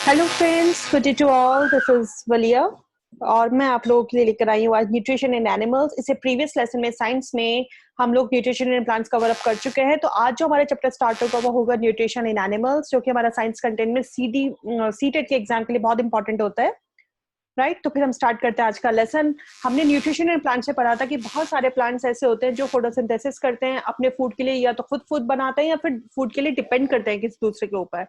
Hello friends, good day to all. This is Walia और मैं आप लोगों के लिए लेकर आई हूँ आज न्यूट्रिशन इन एनिमल्स। इसे प्रीवियस लेसन में साइंस में हम लोग nutrition in plants cover up कर चुके हैं। तो आज जो हमारा चैप्टर स्टार्ट होगा वो होगा न्यूट्रिशन इन एनिमल्स, जो कि हमारा साइंस कंटेंट में सीटेट के एग्जाम के लिए बहुत इंपॉर्टेंट होता है। राइट, तो फिर हम स्टार्ट करते हैं आज का लेसन। हमने न्यूट्रिशन इन प्लांट्स से पढ़ा था कि बहुत सारे प्लांट्स ऐसे होते हैं जो फोटोसिंथेसिस करते हैं अपने फूड के लिए, या तो खुद फूड बनाते हैं या फिर फूड के लिए डिपेंड करते हैं किसी दूसरे के ऊपर।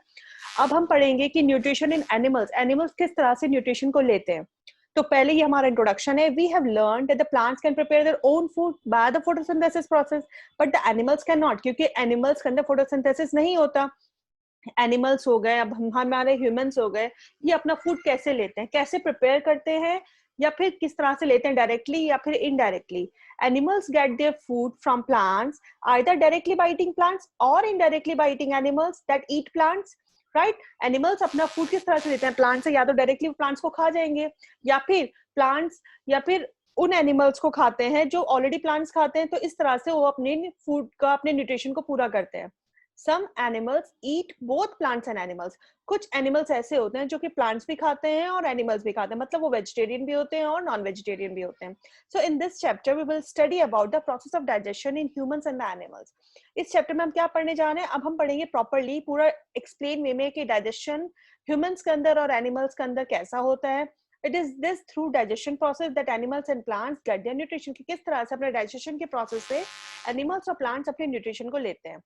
अब हम पढ़ेंगे कि न्यूट्रिशन इन एनिमल्स, एनिमल्स किस तरह से न्यूट्रिशन को लेते हैं। तो पहले ये हमारा इंट्रोडक्शन है। We have learn that the plants can prepare their own food by the photosynthesis process, but the animals can not, क्योंकि एनिमल्स के अंदर फोटोसिंथेसिस नहीं होता। एनिमल्स हो गए, अब हमारे ह्यूमंस हो गए, ये अपना फूड कैसे लेते हैं, कैसे प्रिपेयर करते हैं, या फिर किस तरह से लेते हैं, डायरेक्टली या फिर indirectly. Animals get their food from plants, either directly by eating plants और indirectly by eating animals that eat plants. Right, animals अपना फूड किस तरह से लेते हैं प्लांट से, या तो डायरेक्टली प्लांट्स को खा जाएंगे, या फिर प्लांट्स, या फिर उन एनिमल्स को खाते हैं जो ऑलरेडी प्लांट्स खाते हैं। तो इस तरह से वो अपने फूड का, अपने न्यूट्रिशन को पूरा करते हैं। Some animals eat both plants and animals. कुछ एनिमल्स ऐसे होते हैं जो कि प्लांट्स भी खाते हैं और एनिमल्स भी खाते हैं, मतलब वो वेजिटेरियन भी होते हैं और नॉन वेजिटेरियन भी होते हैं। So in this chapter we will study about the process of digestion in humans and the animals. इस चैप्टर में हम क्या पढ़ने जा रहे हैं, अब हम पढ़ेंगे प्रॉपरली पूरा एक्सप्लेन वे में कि डाइजेशन ह्यूमंस के अंदर और एनिमल्स के अंदर कैसा होता है। It is this through digestion process that animals and plants get their nutrition, कि किस तरह से अपने डाइजेशन के प्रोसेस से एनिमल्स और प्लांट्स अपने न्यूट्रिशन को लेते हैं।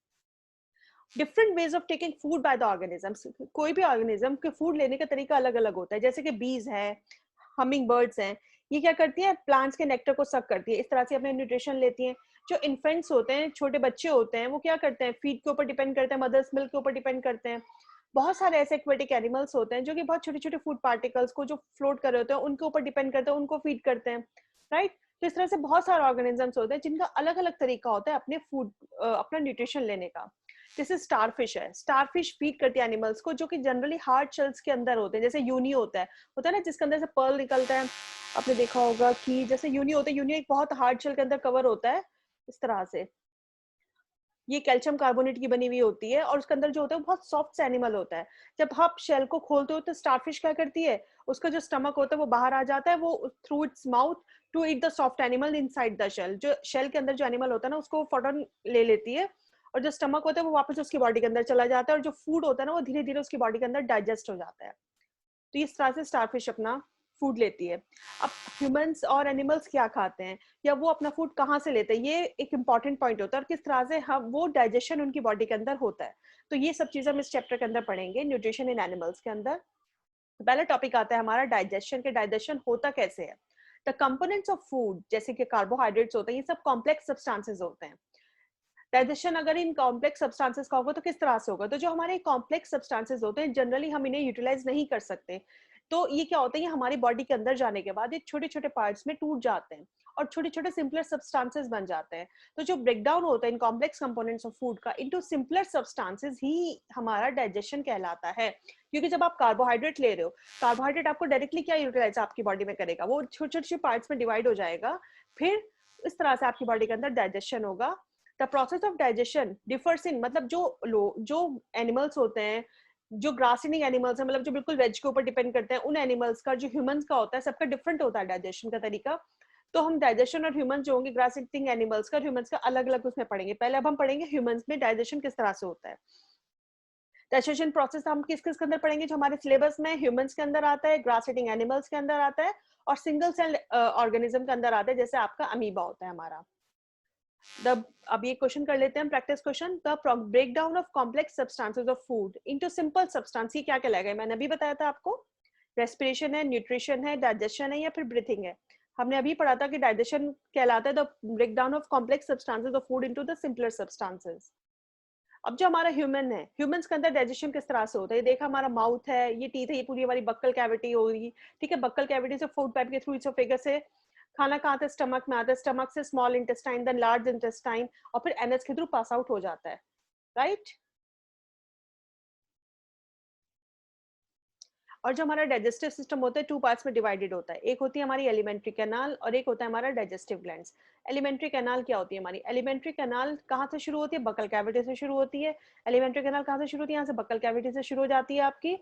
Different ways of taking food by the organisms. कोई भी ऑर्गेनिज्म के फूड लेने का तरीका अलग अलग होता है। जैसे कि बीज है, हमिंग बर्ड्स हैं, ये क्या करती है, प्लांट्स के नेक्टर को सक करती है, इस तरह से अपने न्यूट्रिशन लेती हैं। जो इन्फेंट्स होते हैं, छोटे बच्चे होते हैं, वो क्या करते हैं, फीड के ऊपर डिपेंड करते हैं, मदर्स मिल्क के ऊपर डिपेंड करते हैं। बहुत सारे ऐसे एक्वेटिक एनिमल्स होते हैं जो कि बहुत छोटे छोटे फूड पार्टिकल्स को जो फ्लोट कर रहे होते हैं उनके ऊपर डिपेंड करते हैं, उनको फीड करते हैं। राइट, तो इस तरह से बहुत सारे ऑर्गेनिजम्स होते हैं जिनका अलग अलग तरीका होता है अपने फूड, अपना न्यूट्रिशन लेने का। जैसे स्टारफिश है, स्टारफिश फीड करती है एनिमल्स को जो कि जनरली हार्ड शेल्स के अंदर होते हैं। जैसे यूनी होता है ना, जिसके अंदर से पर्ल निकलता है। आपने देखा होगा कि जैसे यूनी होता है, यूनी एक बहुत हार्ड शेल के अंदर कवर होता है इस तरह से। ये कैल्शियम कार्बोनेट की बनी हुई होती है और उसके अंदर जो होता है वो बहुत सॉफ्ट एनिमल होता है। जब आप शेल को खोलते हो तो स्टारफिश क्या करती है, उसका जो स्टमक होता है वो बाहर आ जाता है, वो through its mouth to eat the soft animal inside the shell. जो शेल के अंदर जो एनिमल होता है ना उसको फौरन ले लेती है, और जो स्टमक होता है वो वापस उसकी बॉडी के अंदर चला जाता है, और जो फूड होता है ना वो धीरे धीरे उसकी बॉडी के अंदर डाइजेस्ट हो जाता है। तो इस तरह से स्टारफिश अपना फूड लेती है। अब ह्यूमंस और एनिमल्स क्या खाते हैं, या वो अपना फूड कहाँ से लेते हैं, ये एक इंपॉर्टेंट पॉइंट होता है, और किस तरह से हम वो डाइजेशन उनकी बॉडी के अंदर होता है। तो ये सब चीजें हम इस चैप्टर के अंदर पढ़ेंगे न्यूट्रिशन इन एनिमल्स के अंदर। पहला टॉपिक आता है हमारा डाइजेशन के, डाइजेशन होता कैसे है। द कंपोनेंट्स ऑफ फूड, जैसे कि कार्बोहाइड्रेट्स होते हैं, ये सब कॉम्प्लेक्स सब्सटेंसेस होते हैं। डाइजेशन अगर इन कॉम्प्लेक्स सब्सटेंसेस का होगा तो किस तरह से होगा, तो जो हमारे कॉम्प्लेक्स सब्सटेंसेस होते हैं जनरली हम इन्हें यूटिलाइज नहीं कर सकते। तो ये क्या होता है, ये हमारी बॉडी के अंदर जाने के बाद ये छोटे छोटे पार्ट्स में टूट जाते हैं और छोटे छोटे सिंपलर सब्सटेंसेस बन जाते हैं। तो जो ब्रेकडाउन होता है in complex components of food का इनटू सिंपलर सब्सटेंसेस ही हमारा डाइजेशन कहलाता है। क्योंकि जब आप कार्बोहाइड्रेट ले रहे हो, कार्बोहाइड्रेट आपको डायरेक्टली क्या यूटिलाइज आपकी बॉडी में करेगा, वो छोटे छोटे पार्ट्स में डिवाइड हो जाएगा, फिर इस तरह से आपकी बॉडी के अंदर डाइजेशन होगा। The process of digestion differs इन, मतलब जो एनिमल्स होते हैं, जो ग्रास ईटिंग एनिमल्स है, मतलब जो बिल्कुल वेज के ऊपर डिपेंड करते हैं, उन एनिमल्स का, जो ह्यूमंस का होता है, सबका डिफरेंट होता है डाइजेशन का तरीका। तो हम डाइजेशन और ह्यूमंस जो होंगे, ग्रास ईटिंग एनिमल्स का, ह्यूमंस का अलग अलग उसमें पढ़ेंगे। पहले अब हम पढ़ेंगे ह्यूमंस में डाइजेशन किस तरह से होता है। डाइजेशन प्रोसेस हम किस किस के अंदर पढ़ेंगे, जो हमारे सिलेबस में ह्यूमंस के अंदर आता है, ग्रास ईटिंग एनिमल्स के अंदर आता है, और सिंगल सेल ऑर्गेनिज्म के अंदर आता है, जैसे आपका अमीबा होता है हमारा। द अब ये क्वेश्चन कर लेते हैं, practice question. The breakdown of complex substances of food into simple substance, ये क्या कहलाएगा, मैंने अभी बताया था आपको। रेस्पिरेशन है, न्यूट्रिशन है, डाइजेशन है, या फिर ब्रीथिंग है। हमने अभी पढ़ा था कि डाइजेशन कहलाता है the breakdown of complex substances of food into the simpler substances. अब जो हमारा ह्यूमन है, ह्यूमंस के अंदर डाइजेशन किस तरह से होता है, ये देखा, हमारा माउथ है, ये टीथ है, ये पूरी हमारी बक्कल कैविटी होगी। ठीक है, बक्कल कैविटी से फूड पाइप के थ्रू इसोफेगस से खाना कहाँ आता है, स्टमक में आता है, स्टमक से small intestine, then large intestine, और फिर एनएस के थ्रू पास आउट हो जाता है। राइट, और जो हमारा डाइजेस्टिव सिस्टम होता है टू पार्ट्स में डिवाइडेड होता है। एक होती है हमारी एलिमेंट्री कैनाल और एक होता है हमारा डाइजेस्टिव ग्लैंड्स। एलिमेंट्री कैनाल क्या होती है हमारी, एलिमेंट्री कैनाल कहाँ से शुरू होती है, बक्कल कैविटी से शुरू होती है। एलिमेंट्री कैनाल कहाँ से शुरू होती है, यहाँ से बक्कल कैविटी से शुरू हो जाती है आपकी,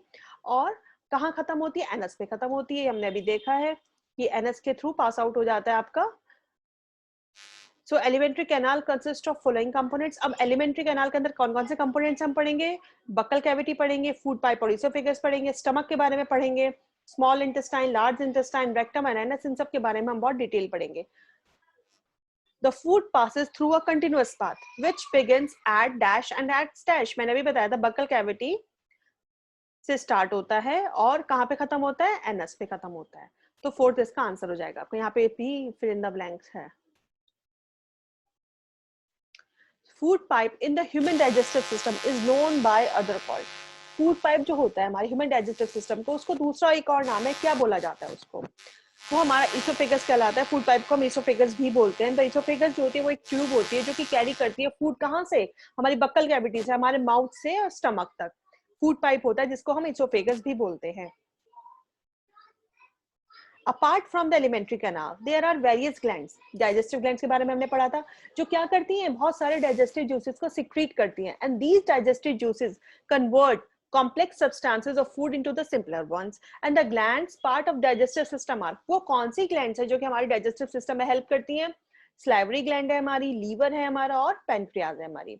और कहाँ खत्म होती है? एनस पे खत्म होती है, हमने अभी देखा है कि एनस के थ्रू पास आउट हो जाता है आपका। So alimentary canal consist of following components. अब एलिमेंट्री कैनाल के अंदर कौन कौन से कंपोनेंट्स हम पढ़ेंगे? बक्कल कैविटी पढ़ेंगे, फूड पाइप और इसोफेगस पढ़ेंगे, स्टमक के बारे में पढ़ेंगे, small intestine, large intestine, rectum and anus, इन सब के बारे में हम बहुत डिटेल पढ़ेंगे। The food passes through a continuous path which begins at dash and at dash. मैंने अभी बताया था बक्कल कैविटी से स्टार्ट होता है और कहाँ पे खत्म होता है? एनस पे खत्म होता है। तो फोर्थ इसका आंसर हो जाएगा आपको। यहाँ पे भी फिल इन द ब्लैंक्स है। Food pipe in the human digestive system is known by other called. Food pipe जो होता है हमारे ह्यूमन डाइजेस्टिव सिस्टम को, उसको दूसरा एक और नाम है, क्या बोला जाता है उसको? वो हमारा इसोफेगस कहलाता है। फूड पाइप को हम इसोफेगस भी बोलते हैं। तो इसोफेगस जो होती है वो एक ट्यूब होती है जो कि कैरी करती है फूड, कहाँ से? हमारी बक्कल कैविटी से, हमारे माउथ से और स्टमक तक फूड पाइप होता है, जिसको हम इसोफेगस भी बोलते हैं। Apart from the alimentary canal there are various glands. Digestive glands के बारे में हमने पढ़ा था, जो क्या करती हैं? बहुत सारे डाइजेस्टिव जूसेस को सिक्रीट करती हैं, and these digestive juices convert complex substances of food into the simpler ones, and the glands part of digestive system are, वो कौन सी glands है जो कि हमारी digestive system में help करती हैं? salivary gland है हमारी, liver है हमारा और pancreas है हमारी।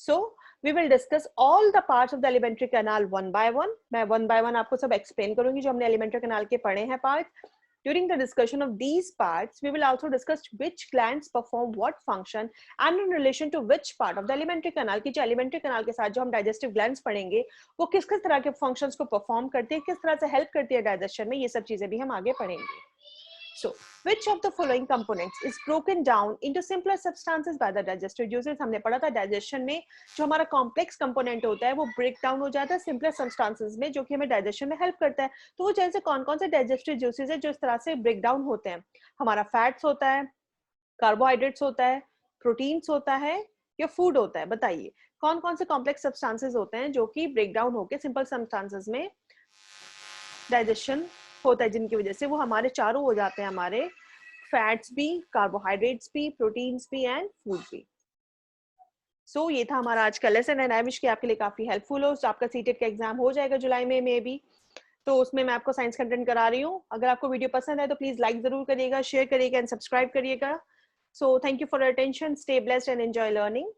So we will discuss all the parts of the alimentary canal one by one. मैं one by one आपको सब explain करूंगी जो हमने alimentary canal के पढ़े हैं parts. During the discussion of these parts, we will also discuss which glands perform what function and in relation to which part of the alimentary canal, की जो alimentary canal के साथ जो हम digestive glands पढ़ेंगे वो किस किस तरह के functions को perform करती है, किस तरह से help करती है digestion में, ये सब चीजें भी हम आगे पढ़ेंगे। So, which of the following components is broken down into simpler substances by the digestive juices? हमने पढ़ा था digestion में जो हमारा complex component होता है वो break down हो जाता है simpler substances में, जो कि हमें digestion में help करता है। तो वो जैसे कौन कौन से digestive juices है जो इस तरह से break down होते हैं? हमारा fats होता है, carbohydrates होता है, proteins होता है या food होता है? बताइए कौन कौन से complex substances होते हैं जो कि break down होके simple substances में digestion होता है, जिनकी वजह से वो हमारे चारों हो जाते हैं, हमारे फैट्स भी, कार्बोहाइड्रेट्स भी, प्रोटीन्स भी एंड फूड भी। सो ये था हमारा आज का लेसन एंड आई विश कि आपके लिए काफी हेल्पफुल हो। आपका सीटेट का एग्जाम हो जाएगा जुलाई में मे बी, तो उसमें मैं आपको साइंस कंटेंट करा रही हूँ। अगर आपको वीडियो पसंद है तो प्लीज लाइक जरूर करिएगा, शेयर करिएगा एंड सब्सक्राइब करिएगा। So thank you for your attention, stay blessed and enjoy learning.